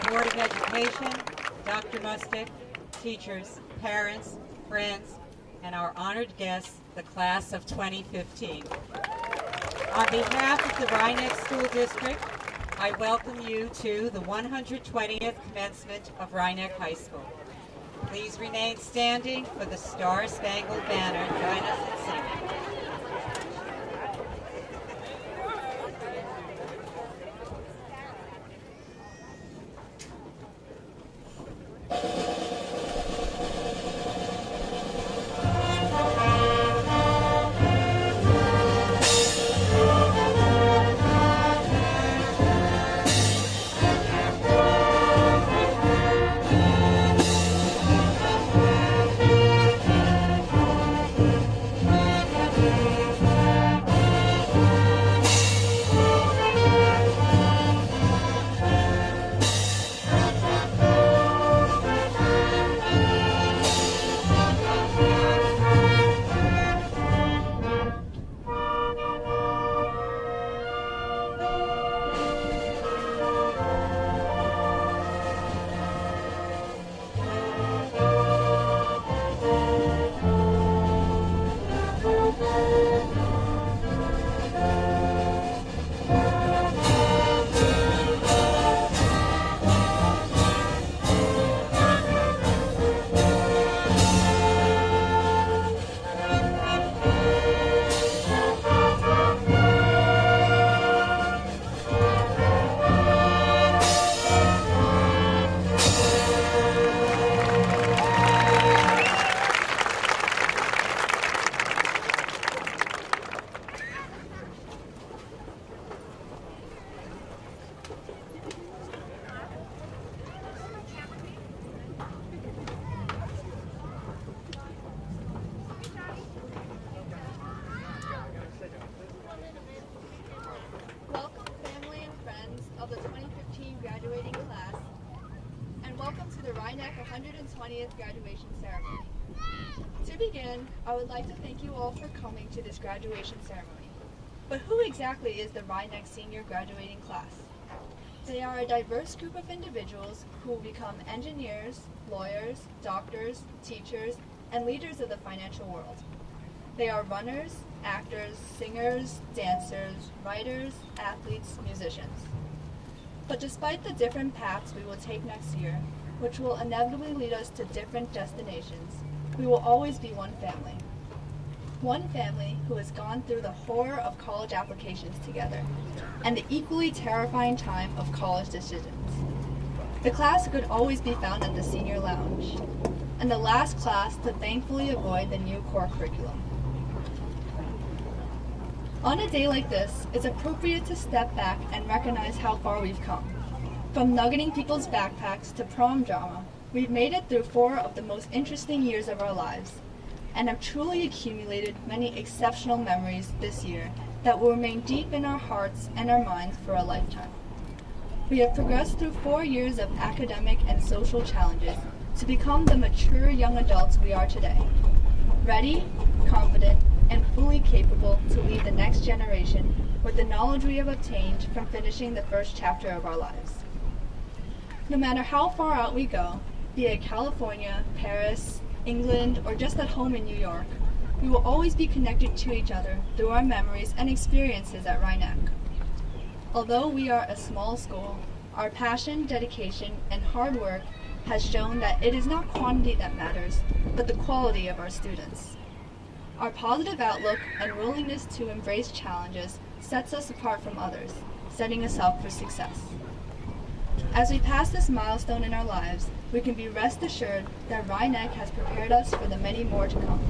Board of Education, Dr. Mustick, teachers, parents, friends, and our honored guests, the class of 2015. On behalf of the Rhinebeck School District, I welcome you to the 120th commencement of Rhinebeck High School. Please remain standing for the Star-Spangled Banner. Join us in singing. Welcome, family and friends of the 2015 graduating class, and welcome to the Rhinebeck 120th graduation ceremony. To begin, I would like to thank you all for coming to this graduation ceremony. But who exactly is the Rhinebeck senior graduating class? They are a diverse group of individuals who will become engineers, lawyers, doctors, teachers, and leaders of the financial world. They are runners, actors, singers, dancers, writers, athletes, musicians. But despite the different paths we will take next year, which will inevitably lead us to different destinations, we will always be one family. One family who has gone through the horror of college applications together, and the equally terrifying time of college decisions. The class could always be found at the senior lounge, and the last class to thankfully avoid the new core curriculum. On a day like this, it's appropriate to step back and recognize how far we've come. From nuggeting people's backpacks to prom drama, we've made it through 4 of the most interesting years of our lives, and have truly accumulated many exceptional memories this year that will remain deep in our hearts and our minds for a lifetime. We have progressed through 4 years of academic and social challenges to become the mature young adults we are today, ready, confident, and fully capable to lead the next generation with the knowledge we have obtained from finishing the first chapter of our lives. No matter how far out we go, be it California, Paris, England, or just at home in New York, we will always be connected to each other through our memories and experiences at Rhinebeck. Although we are a small school, our passion, dedication, and hard work has shown that it is not quantity that matters, but the quality of our students. Our positive outlook and willingness to embrace challenges sets us apart from others, setting us up for success. As we pass this milestone in our lives, we can be rest assured that Rhinebeck has prepared us for the many more to come.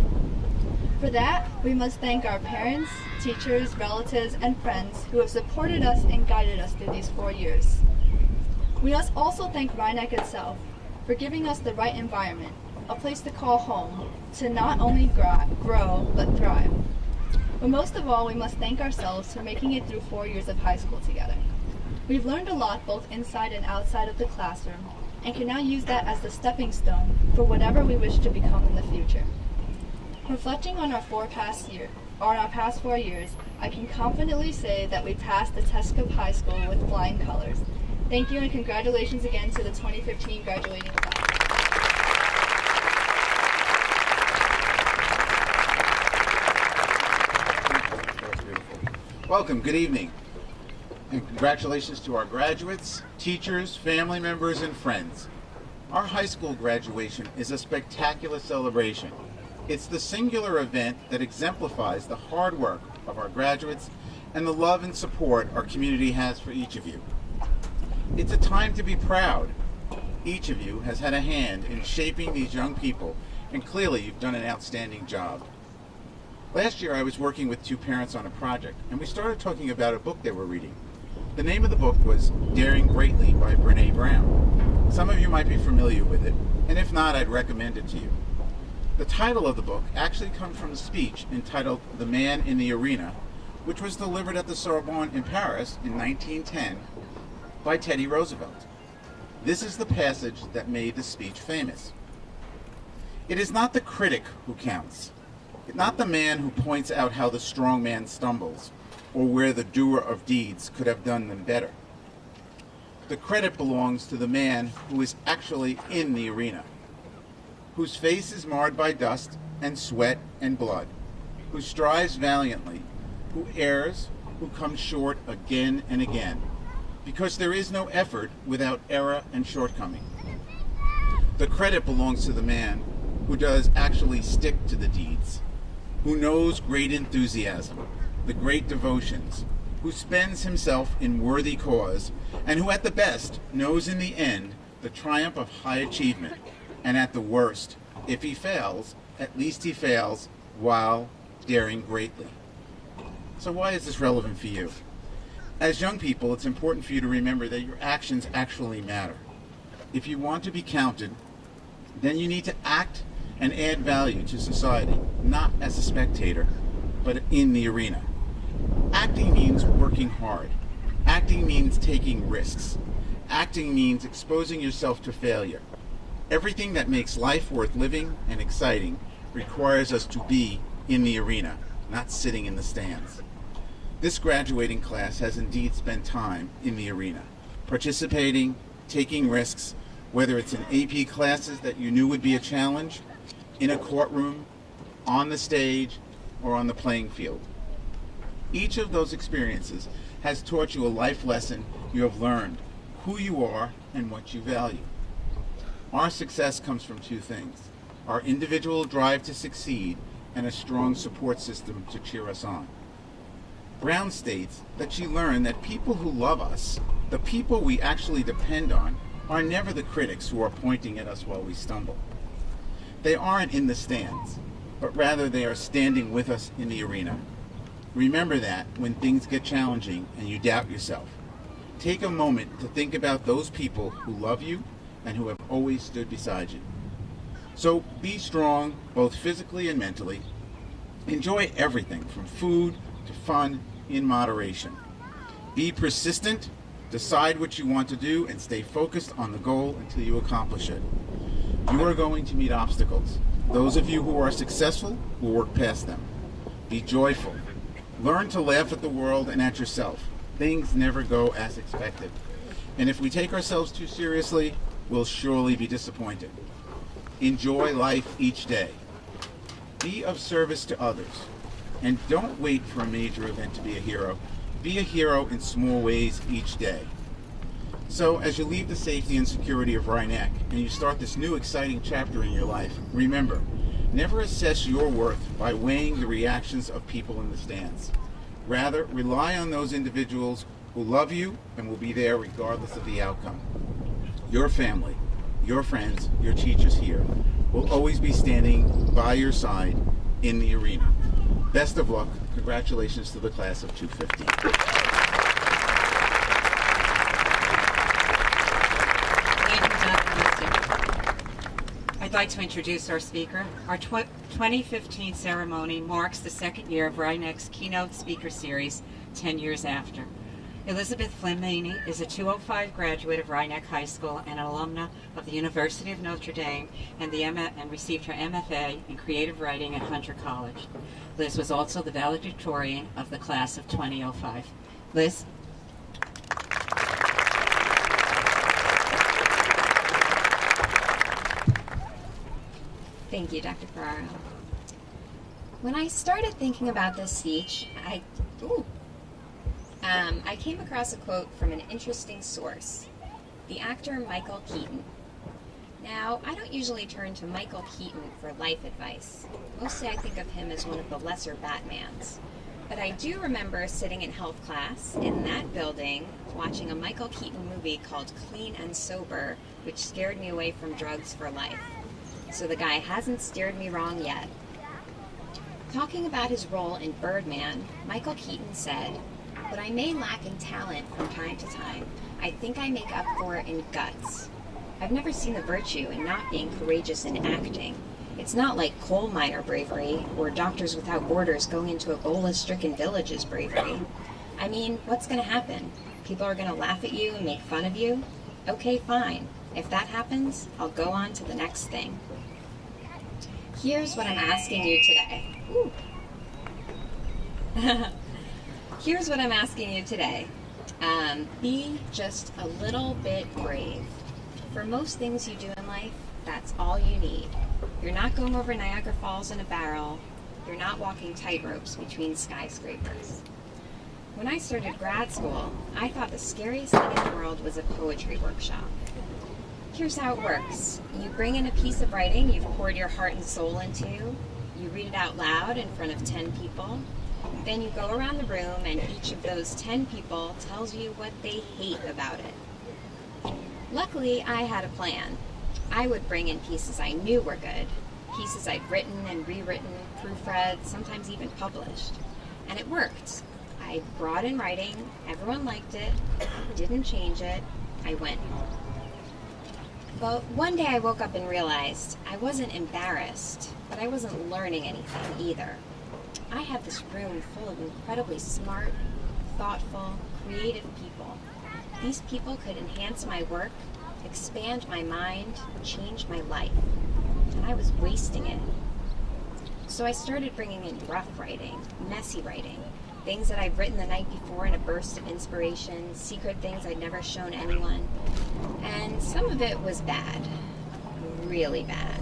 For that, we must thank our parents, teachers, relatives, and friends who have supported us and guided us through these 4 years. We must also thank Rhinebeck itself for giving us the right environment, a place to call home, to not only grow, but thrive. But most of all, we must thank ourselves for making it through 4 years of high school together. We've learned a lot both inside and outside of the classroom, and can now use that as the stepping stone for whatever we wish to become in the future. Reflecting on our past 4 years, I can confidently say that we passed the test of high school with flying colors, Thank you and congratulations again to the 2015 graduating class. Welcome, good evening, and congratulations to our graduates, teachers, family members, and friends. Our high school graduation is a spectacular celebration. It's the singular event that exemplifies the hard work of our graduates and the love and support our community has for each of you. It's a time to be proud. Each of you has had a hand in shaping these young people, and clearly you've done an outstanding job. Last year I was working with two parents on a project, and we started talking about a book they were reading. The name of the book was Daring Greatly by Brené Brown. Some of you might be familiar with it, and if not, I'd recommend it to you. The title of the book actually comes from a speech entitled The Man in the Arena, which was delivered at the Sorbonne in Paris in 1910 by Teddy Roosevelt. This is the passage that made the speech famous. It is not the critic who counts, not the man who points out how the strong man stumbles, or where the doer of deeds could have done them better. The credit belongs to the man who is actually in the arena, whose face is marred by dust and sweat and blood, who strives valiantly, who errs, who comes short again and again, because there is no effort without error and shortcoming. The credit belongs to the man who does actually stick to the deeds, who knows great enthusiasm, the great devotions, who spends himself in worthy cause, and who at the best knows in the end the triumph of high achievement, and at the worst, if he fails, at least he fails while daring greatly. So why is this relevant for you? As young people, it's important for you to remember that your actions actually matter. If you want to be counted, then you need to act and add value to society, not as a spectator, but in the arena. Acting means working hard. Acting means taking risks. Acting means exposing yourself to failure. Everything that makes life worth living and exciting requires us to be in the arena, not sitting in the stands. This graduating class has indeed spent time in the arena, participating, taking risks, whether it's in AP classes that you knew would be a challenge, in a courtroom, on the stage, or on the playing field. Each of those experiences has taught you a life lesson you have learned, who you are and what you value. Our success comes from two things: our individual drive to succeed and a strong support system to cheer us on. Brown states that she learned that people who love us, the people we actually depend on, are never the critics who are pointing at us while we stumble. They aren't in the stands, but rather they are standing with us in the arena. Remember that when things get challenging and you doubt yourself. Take a moment to think about those people who love you and who have always stood beside you. So be strong, both physically and mentally. Enjoy everything from food to fun in moderation. Be persistent, decide what you want to do, and stay focused on the goal until you accomplish it. You are going to meet obstacles. Those of you who are successful will work past them. Be joyful. Learn to laugh at the world and at yourself. Things never go as expected. And if we take ourselves too seriously, we'll surely be disappointed. Enjoy life each day. Be of service to others. And don't wait for a major event to be a hero. Be a hero in small ways each day. So as you leave the safety and security of Rhinebeck and you start this new exciting chapter in your life, remember, never assess your worth by weighing the reactions of people in the stands. Rather, rely on those individuals who love you and will be there regardless of the outcome. Your family, your friends, your teachers here will always be standing by your side in the arena. Best of luck. Congratulations to the class of 215. I'd like to introduce our speaker. Our 2015 ceremony marks the second year of Rhinebeck's Keynote Speaker Series, 10 years after. Elizabeth Flamini is a 205 graduate of Rhinebeck High School and an alumna of the University of Notre Dame and received her MFA in Creative Writing at Hunter College. Liz was also the valedictorian of the class of 2005. Liz? Thank you, Dr. Ferraro. When I started thinking about this speech, I came across a quote from an interesting source, the actor Michael Keaton. Now, I don't usually turn to Michael Keaton for life advice. Mostly I think of him as one of the lesser Batmans. But I do remember sitting in health class in that building watching a Michael Keaton movie called Clean and Sober, which scared me away from drugs for life. So the guy hasn't steered me wrong yet. Talking about his role in Birdman, Michael Keaton said, "What I may lack in talent from time to time, I think I make up for it in guts. I've never seen the virtue in not being courageous in acting. It's not like coal miner bravery or Doctors Without Borders going into Ebola-stricken villages bravery. I mean, what's going to happen? People are going to laugh at you and make fun of you? Okay, fine. If that happens, I'll go on to the next thing." Here's what I'm asking you today. Here's what I'm asking you today. Be just a little bit brave. For most things you do in life, that's all you need. You're not going over Niagara Falls in a barrel. You're not walking tightropes between skyscrapers. When I started grad school, I thought the scariest thing in the world was a poetry workshop. Here's how it works. You bring in a piece of writing you've poured your heart and soul into. You read it out loud in front of 10 people. Then you go around the room and each of those 10 people tells you what they hate about it. Luckily, I had a plan. I would bring in pieces I knew were good, pieces I'd written and rewritten, proofread, sometimes even published. And it worked. I brought in writing, everyone liked it, didn't change it, I went home. But one day I woke up and realized I wasn't embarrassed, but I wasn't learning anything either. I had this room full of incredibly smart, thoughtful, creative people. These people could enhance my work, expand my mind, change my life. And I was wasting it. So I started bringing in rough writing, messy writing, things that I'd written the night before in a burst of inspiration, secret things I'd never shown anyone. And some of it was bad, really bad.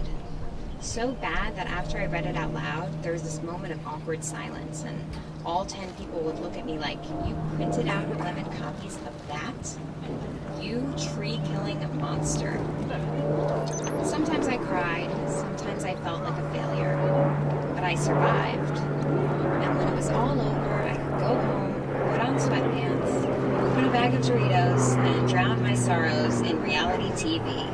So bad that after I read it out loud, there was this moment of awkward silence, and all 10 people would look at me like, "You printed out 11 copies of that? You tree-killing monster." Sometimes I cried, sometimes I felt like a failure, but I survived. And when it was all over, I could go home, put on sweatpants, open a bag of Doritos, and drown my sorrows in reality TV.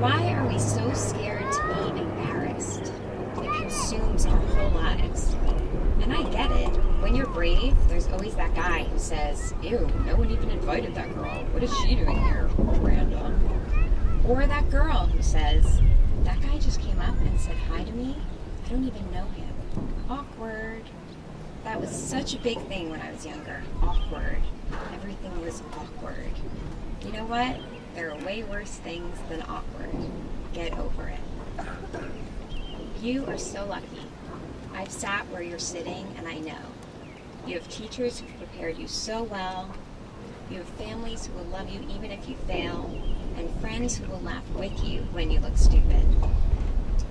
Why are we so scared to be embarrassed? It consumes our whole lives. And I get it. When you're brave, there's always that guy who says, "Ew, no one even invited that girl. What is she doing here? Random." Or that girl who says, "That guy just came up and said hi to me. I don't even know him." Awkward. That was such a big thing when I was younger. Awkward. Everything was awkward. You know what? There are way worse things than awkward. Get over it. You are so lucky. I've sat where you're sitting, and I know. You have teachers who've prepared you so well. You have families who will love you even if you fail, and friends who will laugh with you when you look stupid.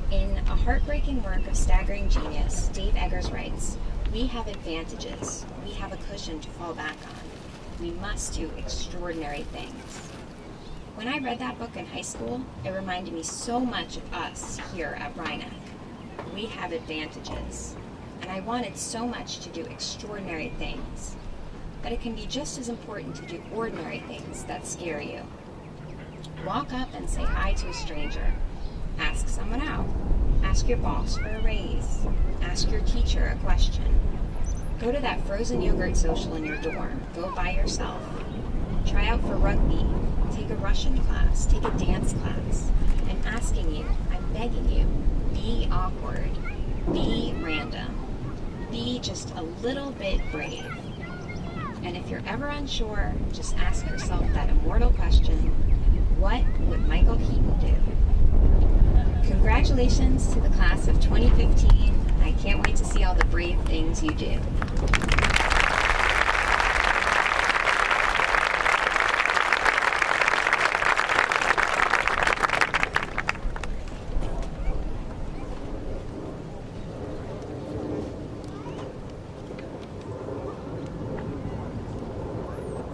In A Heartbreaking Work of Staggering Genius, Dave Eggers writes, "We have advantages. We have a cushion to fall back on. We must do extraordinary things." When I read that book in high school, it reminded me so much of us here at Rhinebeck. We have advantages, and I wanted so much to do extraordinary things. But it can be just as important to do ordinary things that scare you. Walk up and say hi to a stranger. Ask someone out. Ask your boss for a raise. Ask your teacher a question. Go to that frozen yogurt social in your dorm. Go by yourself. Try out for rugby. Take a Russian class. Take a dance class. I'm asking you, I'm begging you, be awkward. Be random. Be just a little bit brave. And if you're ever unsure, just ask yourself that immortal question, what would Michael Keaton do? Congratulations to the class of 2015. I can't wait to see all the brave things you do.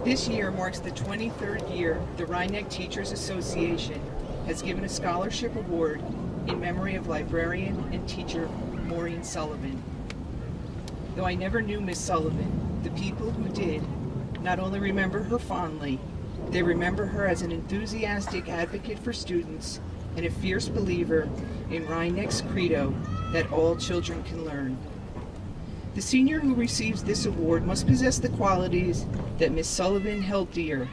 This year marks the 23rd year the Rhinebeck Teachers Association has given a scholarship award in memory of librarian and teacher Maureen Sullivan. Though I never knew Miss Sullivan, the people who did not only remember her fondly, they remember her as an enthusiastic advocate for students and a fierce believer in Rhinebeck's credo that all children can learn. The senior who receives this award must possess the qualities that Miss Sullivan held dear: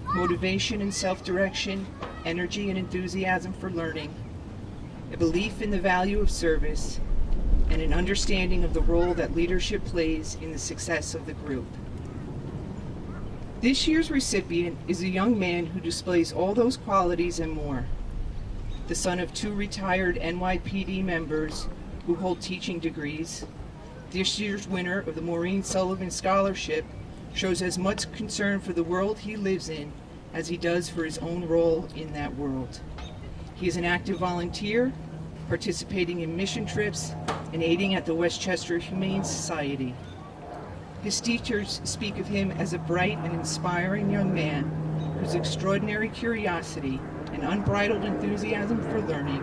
motivation and self-direction, energy and enthusiasm for learning, a belief in the value of service, and an understanding of the role that leadership plays in the success of the group. This year's recipient is a young man who displays all those qualities and more. The son of 2 retired NYPD members who hold teaching degrees, this year's winner of the Maureen Sullivan Scholarship shows as much concern for the world he lives in as he does for his own role in that world. He is an active volunteer, participating in mission trips and aiding at the Westchester Humane Society. His teachers speak of him as a bright and inspiring young man whose extraordinary curiosity and unbridled enthusiasm for learning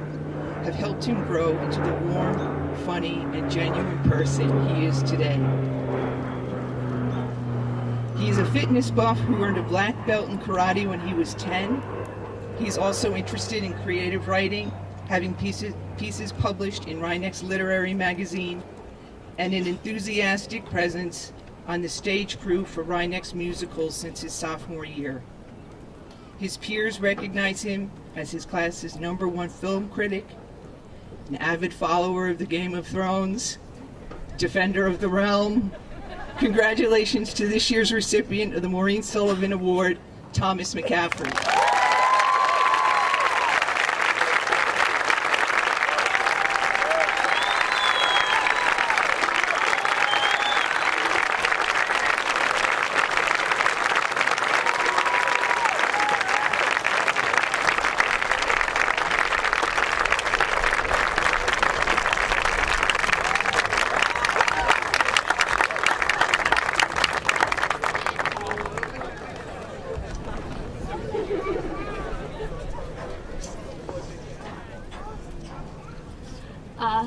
have helped him grow into the warm, funny, and genuine person he is today. He is a fitness buff who earned a black belt in karate when he was 10. He is also interested in creative writing, having pieces published in Rhinebeck's literary magazine, and an enthusiastic presence on the stage crew for Rhinebeck's musicals since his sophomore year. His peers recognize him as his class's #1 film critic, an avid follower of the Game of Thrones, defender of the realm. Congratulations to this year's recipient of the Maureen Sullivan Award, Thomas McCaffrey.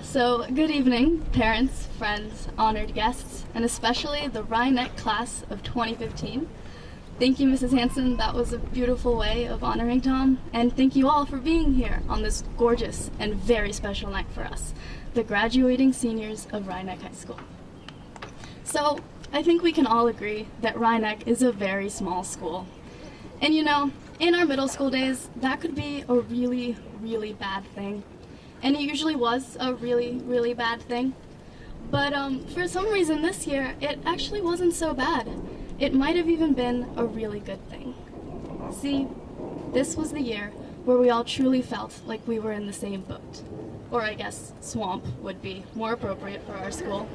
So good evening, parents, friends, honored guests, and especially the Rhinebeck class of 2015. Thank you, Mrs. Hanson. That was a beautiful way of honoring Tom. And thank you all for being here on this gorgeous and very special night for us, the graduating seniors of Rhinebeck High School. So I think we can all agree that Rhinebeck is a very small school. And you know, in our middle school days, that could be a really, really bad thing. And it usually was a really, really bad thing. But for some reason this year, it actually wasn't so bad. It might have even been a really good thing. See, this was the year where we all truly felt like we were in the same boat. Or I guess swamp would be more appropriate for our school.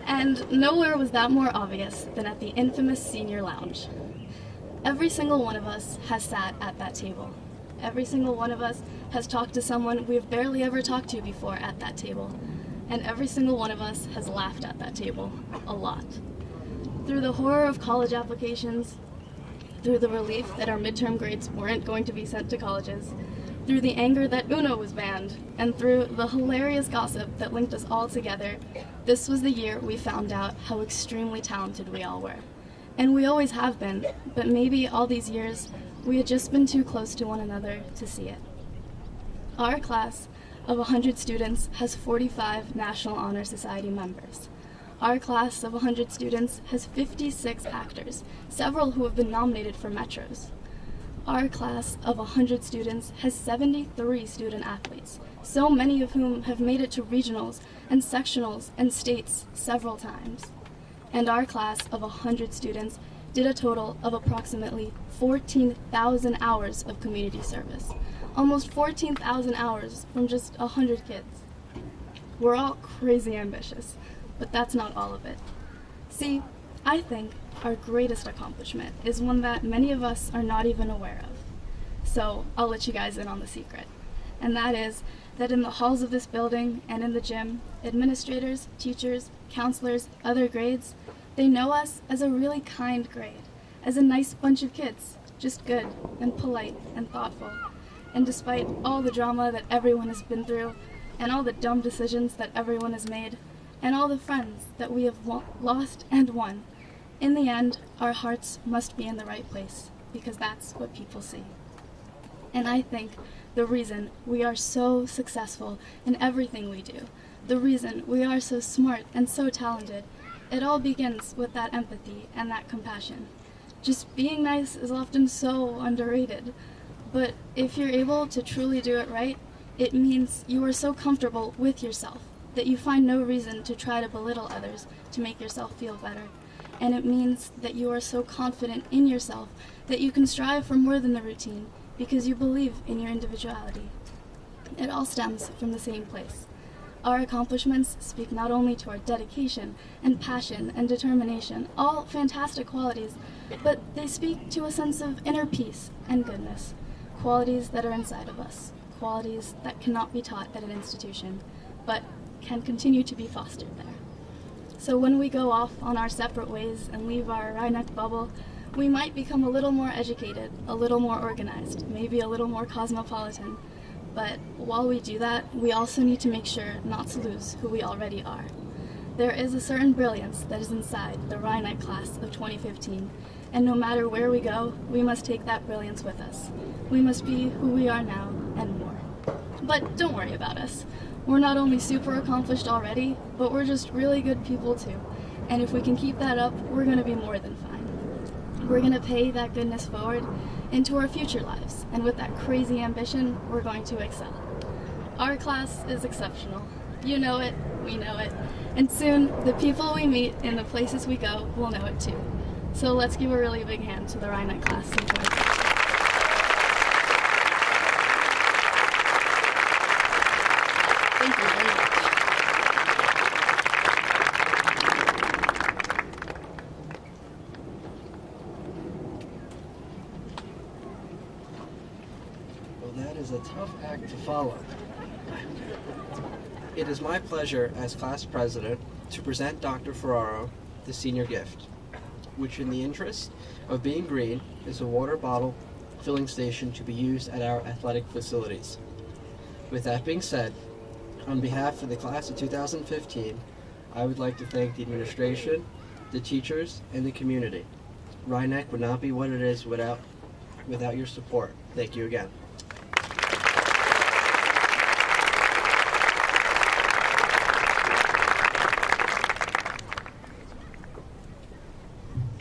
And nowhere was that more obvious than at the infamous senior lounge. Every single one of us has sat at that table. Every single one of us has talked to someone we've barely ever talked to before at that table. And every single one of us has laughed at that table a lot. Through the horror of college applications, through the relief that our midterm grades weren't going to be sent to colleges, through the anger that Uno was banned, and through the hilarious gossip that linked us all together, this was the year we found out how extremely talented we all were. And we always have been, but maybe all these years, we had just been too close to one another to see it. Our class of 100 students has 45 National Honor Society members. Our class of 100 students has 56 actors, several who have been nominated for Metros. Our class of 100 students has 73 student athletes, so many of whom have made it to regionals and sectionals and states several times. And our class of 100 students did a total of approximately 14,000 hours of community service. Almost 14,000 hours from just 100 kids. We're all crazy ambitious, but that's not all of it. See, I think our greatest accomplishment is one that many of us are not even aware of. So I'll let you guys in on the secret. And that is that in the halls of this building and in the gym, administrators, teachers, counselors, other grades, they know us as a really kind grade. as a nice bunch of kids, just good and polite and thoughtful. And despite all the drama that everyone has been through, and all the dumb decisions that everyone has made, and all the friends that we have lost and won, in the end, our hearts must be in the right place, because that's what people see. And I think the reason we are so successful in everything we do, the reason we are so smart and so talented, it all begins with that empathy and that compassion. Just being nice is often so underrated, but if you're able to truly do it right, it means you are so comfortable with yourself that you find no reason to try to belittle others to make yourself feel better. And it means that you are so confident in yourself that you can strive for more than the routine because you believe in your individuality. It all stems from the same place. Our accomplishments speak not only to our dedication and passion and determination, all fantastic qualities, but they speak to a sense of inner peace and goodness, qualities that are inside of us, qualities that cannot be taught at an institution, but can continue to be fostered there. So when we go off on our separate ways and leave our Rhinebeck bubble, we might become a little more educated, a little more organized, maybe a little more cosmopolitan. But while we do that, we also need to make sure not to lose who we already are. There is a certain brilliance that is inside the Rhinebeck class of 2015, and no matter where we go, we must take that brilliance with us. We must be who we are now and more. But don't worry about us. We're not only super accomplished already, but we're just really good people too. And if we can keep that up, we're going to be more than fine. We're going to pay that goodness forward into our future lives, and with that crazy ambition, we're going to excel. Our class is exceptional. You know it, we know it, and soon the people we meet and the places we go will know it too. So let's give a really big hand to the Rhinebeck class of 2015. Thank you very much. Well, that is a tough act to follow. It is my pleasure as class president to present Dr. Ferraro the senior gift, which in the interest of being green is a water bottle filling station to be used at our athletic facilities. With that being said, on behalf of the class of 2015, I would like to thank the administration, the teachers, and the community. Rhinebeck would not be what it is without your support. Thank you again.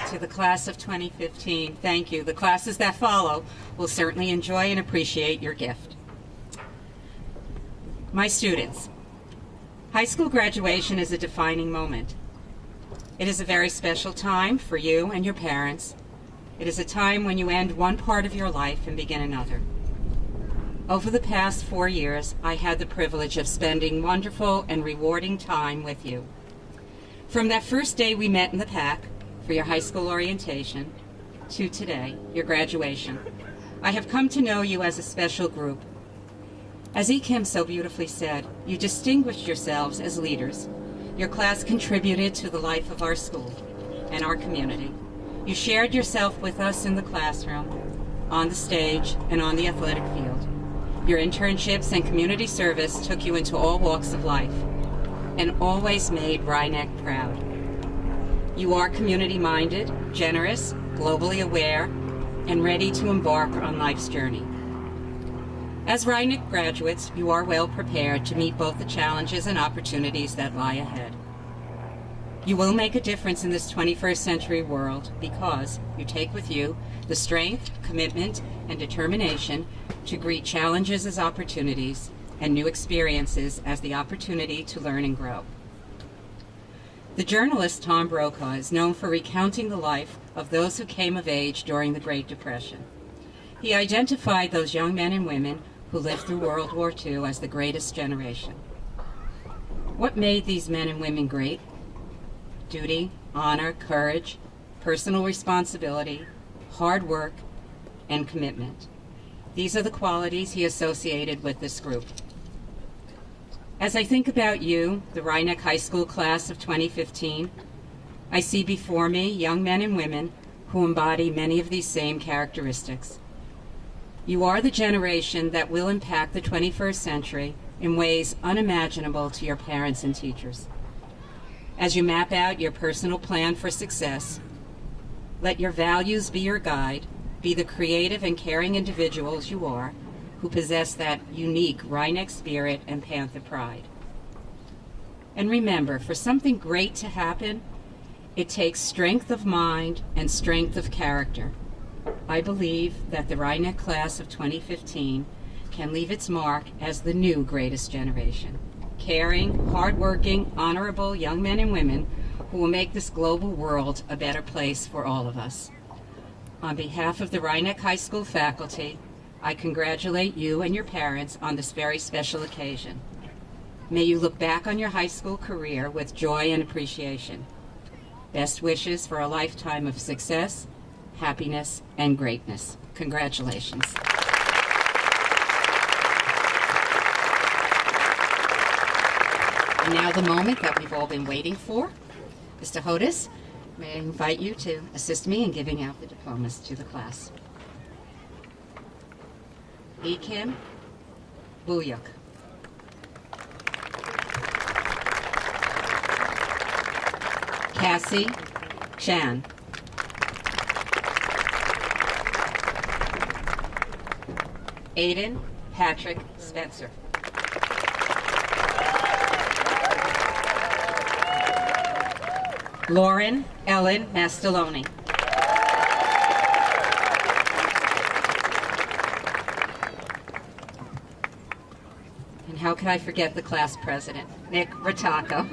To the class of 2015, thank you. The classes that follow will certainly enjoy and appreciate your gift. My students, high school graduation is a defining moment. It is a very special time for you and your parents. It is a time when you end one part of your life and begin another. Over the past 4 years, I had the privilege of spending wonderful and rewarding time with you. From that first day we met in the PAC for your high school orientation to today, your graduation, I have come to know you as a special group. As E. Kim so beautifully said, you distinguished yourselves as leaders. Your class contributed to the life of our school and our community. You shared yourself with us in the classroom, on the stage, and on the athletic field. Your internships and community service took you into all walks of life and always made Rhinebeck proud. You are community-minded, generous, globally aware, and ready to embark on life's journey. As Rhinebeck graduates, you are well prepared to meet both the challenges and opportunities that lie ahead. You will make a difference in this 21st century world because you take with you the strength, commitment, and determination to greet challenges as opportunities and new experiences as the opportunity to learn and grow. The journalist Tom Brokaw is known for recounting the life of those who came of age during the Great Depression. He identified those young men and women who lived through World War II as the greatest generation. What made these men and women great? Duty, honor, courage, personal responsibility, hard work, and commitment. These are the qualities he associated with this group. As I think about you, the Rhinebeck High School class of 2015, I see before me young men and women who embody many of these same characteristics. You are the generation that will impact the 21st century in ways unimaginable to your parents and teachers. As you map out your personal plan for success, let your values be your guide, be the creative and caring individuals you are, who possess that unique Rhineck spirit and Panther pride. And remember, for something great to happen, it takes strength of mind and strength of character. I believe that the Rhineck class of 2015 can leave its mark as the new greatest generation. Caring, hardworking, honorable young men and women who will make this global world a better place for all of us. On behalf of the Rhineck High School faculty, I congratulate you and your parents on this very special occasion. May you look back on your high school career with joy and appreciation. Best wishes for a lifetime of success, happiness, and greatness. Congratulations. And now the moment that we've all been waiting for. Mr. Hodis, may I invite you to assist me in giving out the diplomas to the class. E. Kim Buyuk. Cassie Chan. Aiden Patrick Spencer. Lauren Ellen Mastaloni. And how could I forget the class president, Nick Rattacco.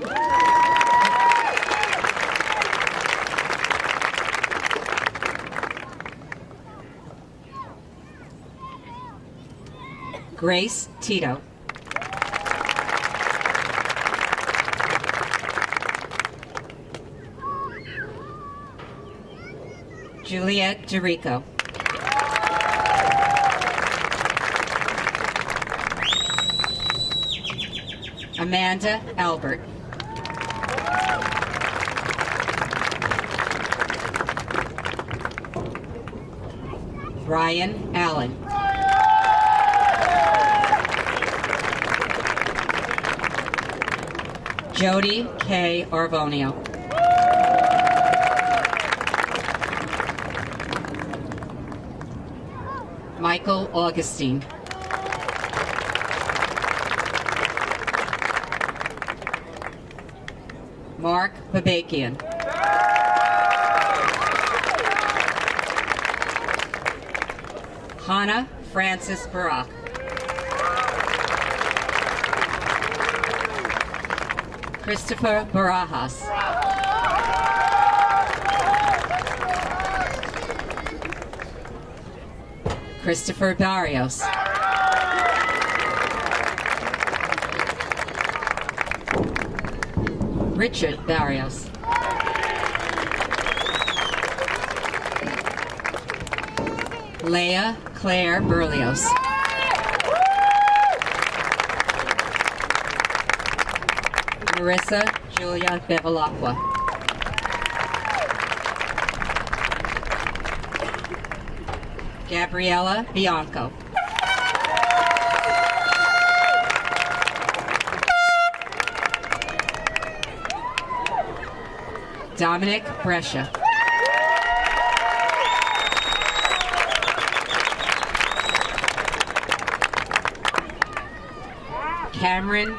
Grace Tito. Juliet DeRico. Amanda Albert. Ryan Allen. Jody K. Arvonio. Michael Augustine. Mark Babakian. Hannah Francis Barak. Christopher Barajas. Christopher Barrios. Richard Barrios. Leah Claire Berlioz. Marissa Julia Bevilacqua. Gabriella Bianco. Dominic Brescia. Cameron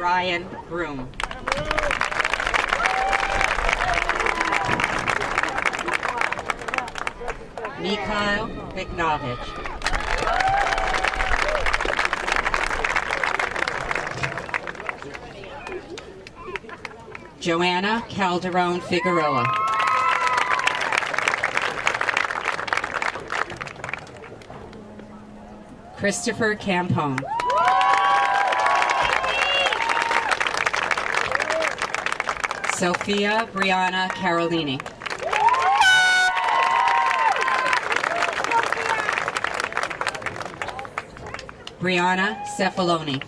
Ryan Broom. Mikhail Vignovich. Joanna Calderon Figueroa. Christopher Campone. Sophia Brianna Carolini. Brianna Cefaloni.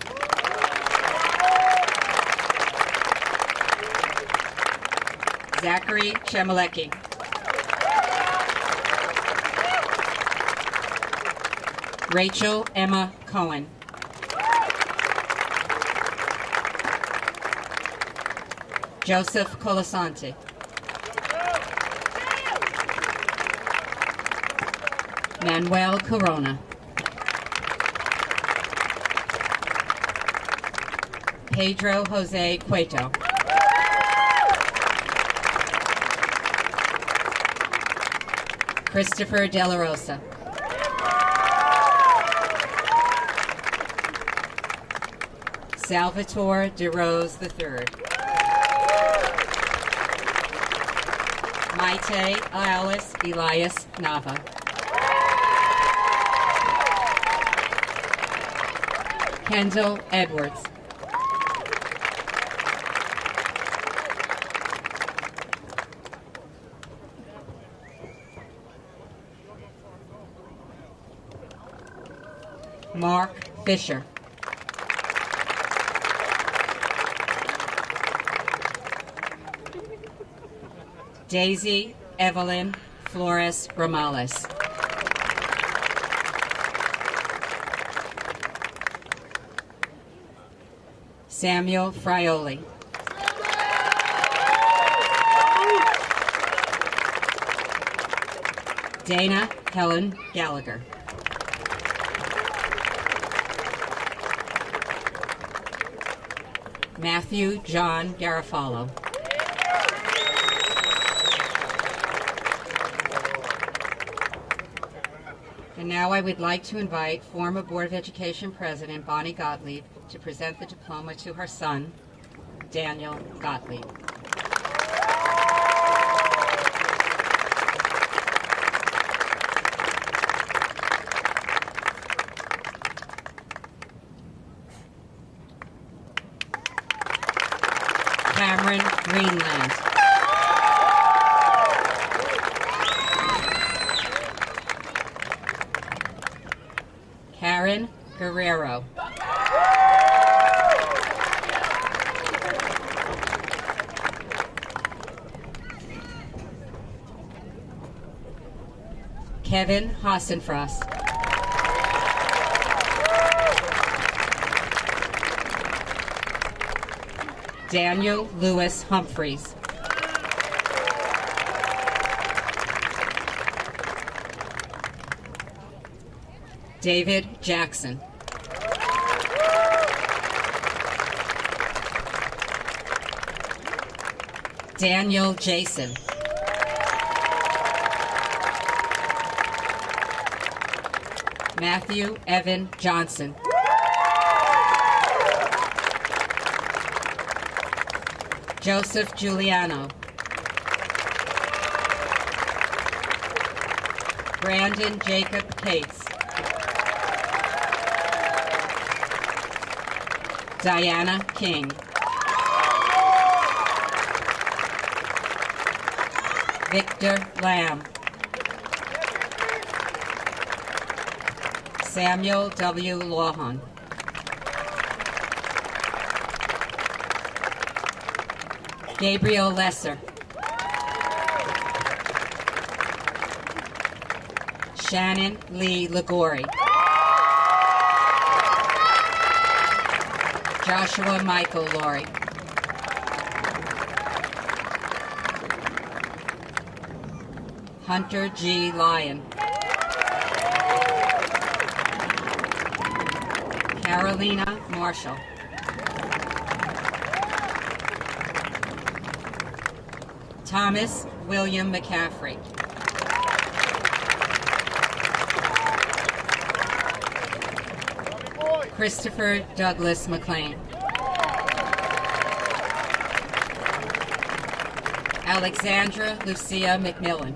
Zachary Chemilecki. Rachel Emma Cohen. Joseph Colasanti. Manuel Corona. Pedro Jose Cueto. Christopher De La Rosa. Salvatore De Rose III. Maite Alice Elias Nava. Kendall Edwards. Mark Fisher. Daisy Evelyn Flores Romales. Samuel Frioli. Dana Helen Gallagher. Matthew John Garofalo. And now I would like to invite former Board of Education President Bonnie Gottlieb to present the diploma to her son, Daniel Gottlieb. Cameron Greenland. Karen Guerrero. Kevin Hassenfrost. Daniel Lewis Humphreys. David Jackson. Daniel Jason. Matthew Evan Johnson. Joseph Giuliano. Brandon Jacob Cates. Diana King. Victor Lamb. Samuel W. Lawhon. Gabriel Lesser. Shannon Lee Ligori. Joshua Michael Laurie. Hunter G. Lyon. Carolina Marshall. Thomas William McCaffrey. Christopher Douglas McLean. Alexandra Lucia McMillan.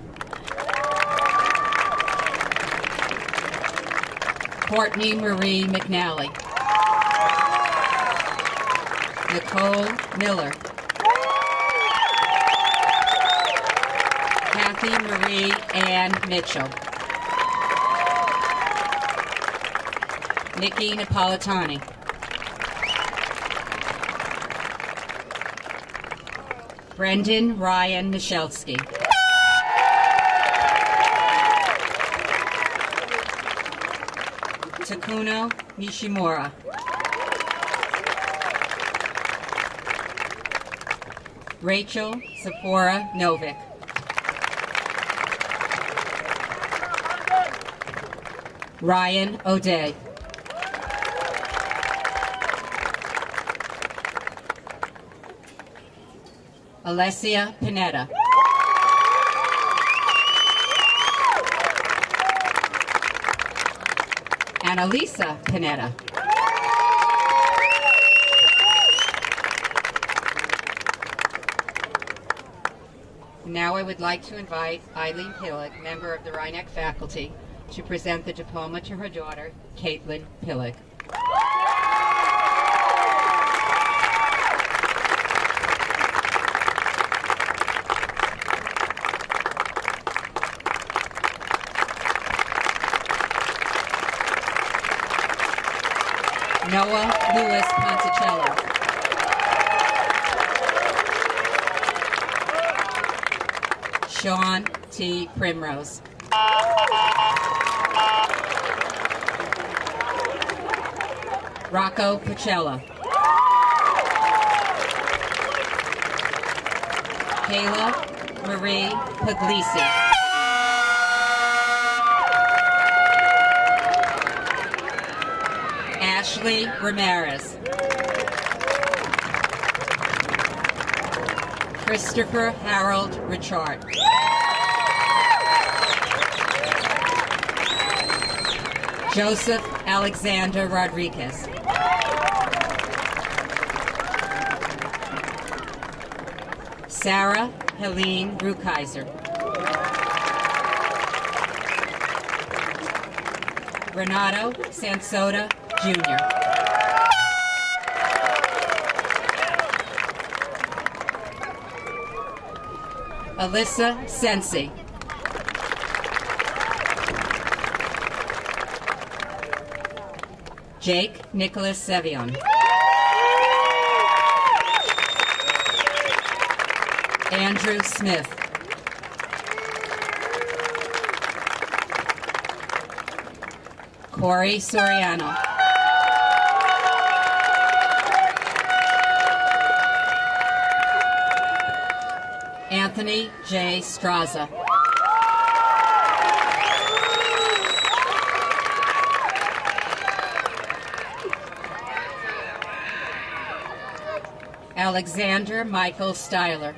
Courtney Marie McNally. Nicole Miller. Kathy Marie Ann Mitchell. Nikki Napolitani. Brendan Ryan Michelski. Takuno Nishimura. Rachel Sephora Novick. Ryan O'Day. Alessia Pinetta. Annalisa Pinetta. Now I would like to invite Eileen Pillock, member of the Rhineck faculty, to present the diploma to her daughter, Caitlin Pillock. Noah Lewis Ponticello. Sean T. Primrose. Rocco Pacella. Kayla Marie Puglisi. Ashley Ramirez. Christopher Harold Richard. Joseph Alexander Rodriguez. Sarah Helene Rukeyser. Renato Sansoda Jr. Alyssa Sensi. Jake Nicholas Sevion. Andrew Smith. Corey Soriano. Anthony J. Straza. Alexander Michael Styler.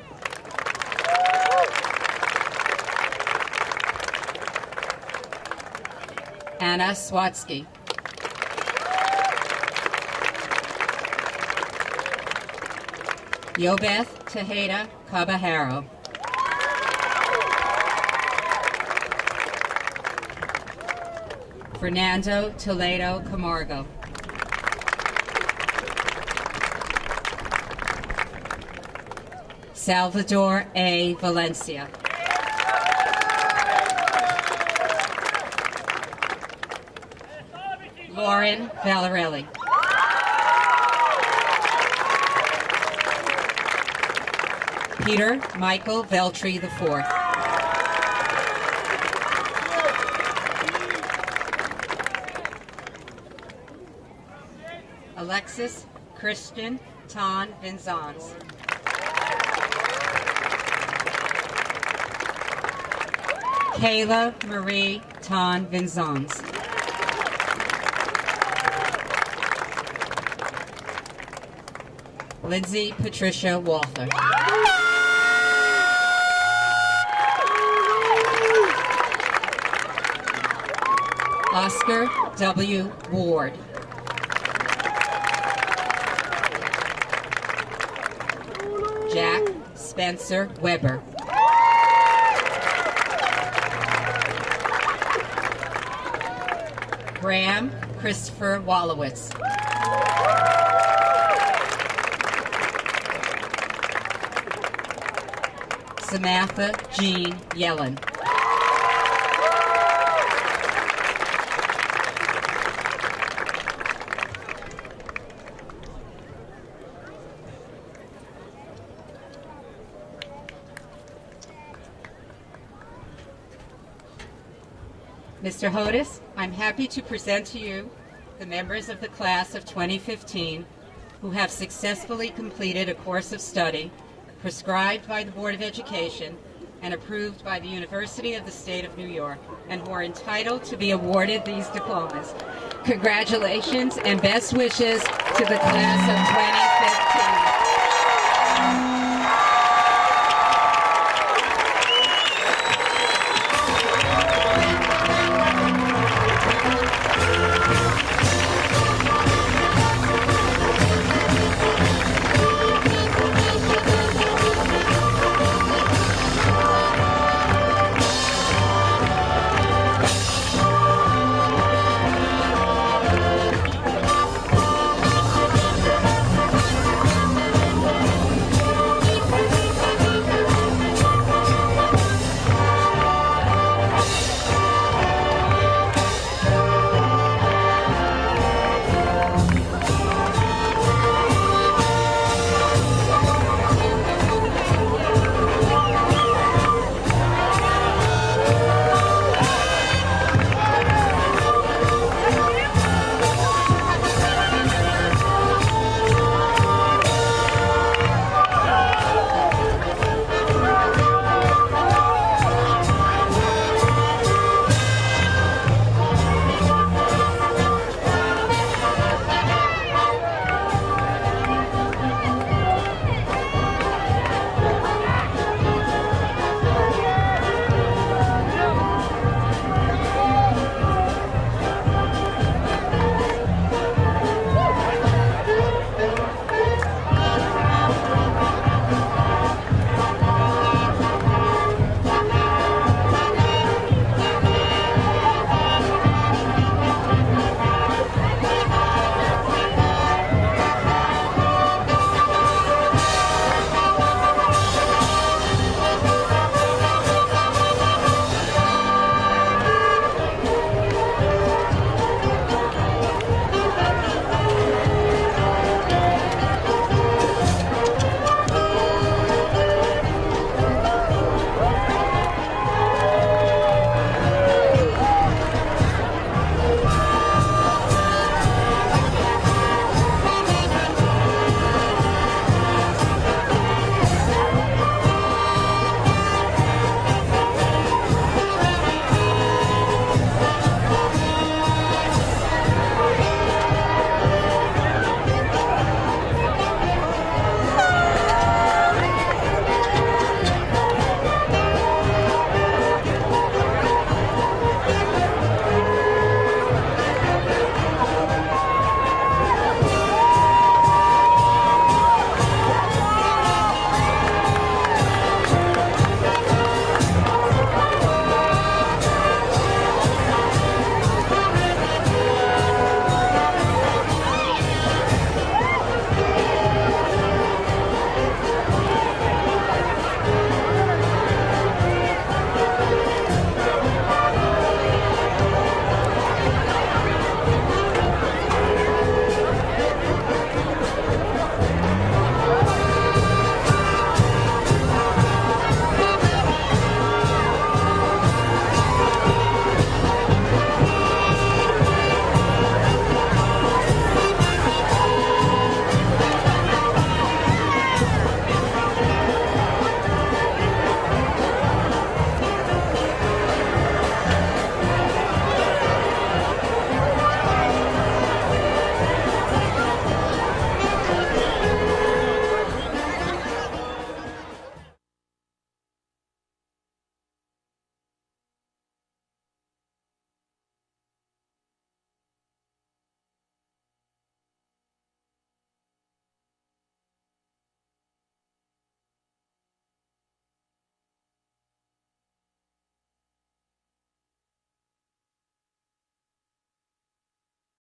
Anna Swatsky. Yobeth Tejeda Caballero. Fernando Toledo Camargo. Salvador A. Valencia. Lauren Valarelli. Peter Michael Veltri IV. Alexis Christian Ton Vinzons. Kayla Marie Ton Vinzons. Lindsay Patricia Walther. Oscar W. Ward. Jack Spencer Weber. Graham Christopher Wallowitz. Samantha Jean Yellen. Mr. Hodis, I'm happy to present to you the members of the class of 2015 who have successfully completed a course of study prescribed by the Board of Education and approved by the University of the State of New York, and who are entitled to be awarded these diplomas. Congratulations and best wishes to the class of 2015.